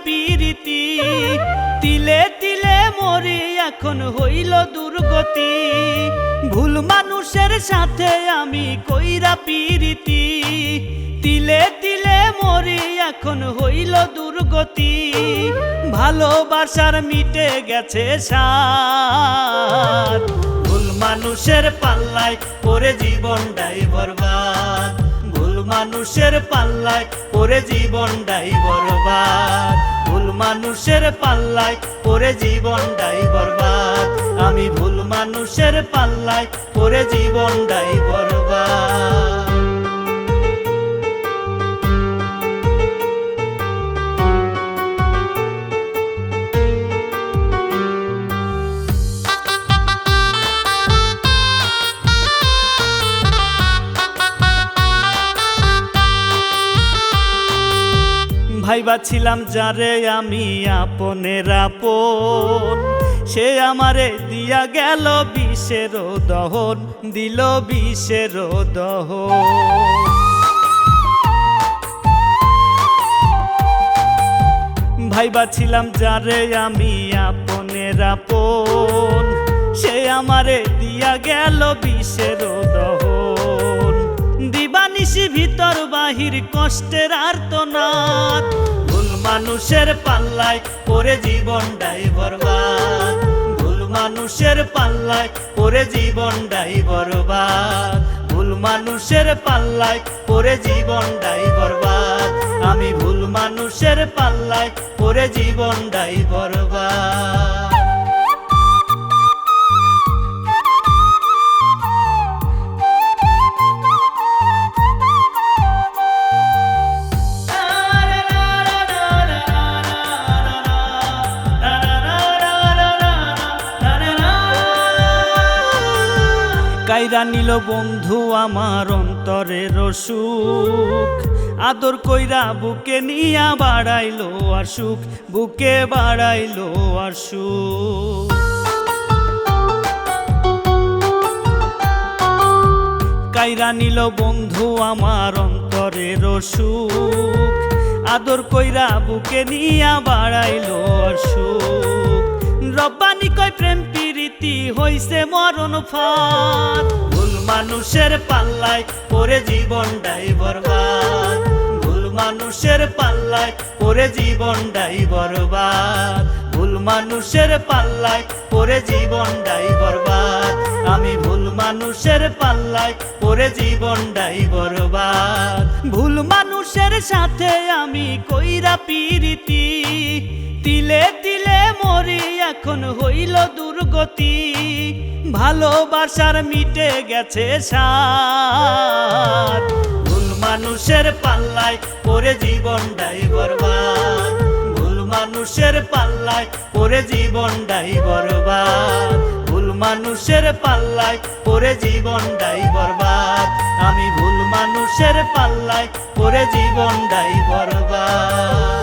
পিরিতি, তিলে তিলে মরি এখন হইল দুর্গতি। ভুল মানুষের সাথে আমি কইরা পিরিতি, তিলে তিলে মরি এখন হইল দুর্গতি। ভালোবাসার মিটে গেছে সাথ, ভুল মানুষের পাল্লায় পড়ে জীবনটাই বরবাদ। ভুল মানুষের পাল্লায় পড়ে জীবনটাই বরবাদ। ভুল মানুষের পাল্লায় পড়ে জীবনটাই বরবাদ। আমি ভুল মানুষের পাল্লায় পড়ে জীবনটাই বরবাদ। ভাইবা ছিলাম যারে আমি আপনের আপন, সে আমারে দিয়া গেল বিষের দহন, দিল বিষের দহন। ভাইবা ছিলাম যারে আমি আপনের আপন, সে আমারে দিয়া গেল বিষের দহন। দিবানিশি ভিতর বাহির কষ্টের আর্তনাদ, ভুল মানুষের পাল্লায় পড়ে জীবনটাই বরবাদ। ভুল মানুষের পাল্লায় পড়ে জীবনটাই বরবাদ। ভুল মানুষের পাল্লায় পড়ে জীবনটাই বরবাদ। আমি ভুল মানুষের পাল্লায় পড়ে জীবনটাই বরবাদ। কাইরা নিল বন্ধু আমার অন্তরের সুখ, আদর কইরা বুকে নিয়া বাড়াইলো আর সুখ, বুকে বাড়াইলো আর সুখ। কাইরা নিল বন্ধু আমার অন্তরের সুখ, আদর কইরা বুকে নিয়া বাড়াইলো আর সুখ। রব্বানি কয় প্রেম প্রীতি হইছে মরণ ফাঁদ, ভুল মানুষের পাল্লায় পড়ে জীবনটাই বরবাদ। ভুল মানুষের পাল্লায় পড়ে জীবনটাই বরবাদ। ভুল মানুষের পাল্লায় পড়ে জীবনটাই বরবাদ। আমি ভুল মানুষের পাল্লায় পড়ে জীবনটাই বরবাদ। ভুল মানুষের সাথে আমি কইরা পিরিতি, তিলে তিলে মরি এখন হইল দুর্গতি। ভালোবাসার মিটে গেছে সাথ, ভুল মানুষের পাল্লায় পড়ে জীবনটাই বরবাদ। ভুল মানুষের পাল্লায় পড়ে জীবনটাই বরবাদ। ভুল মানুষের পাল্লায় পড়ে জীবনটাই বরবাদ। আমি ভুল মানুষের পাল্লায় পড়ে জীবনটাই বরবাদ।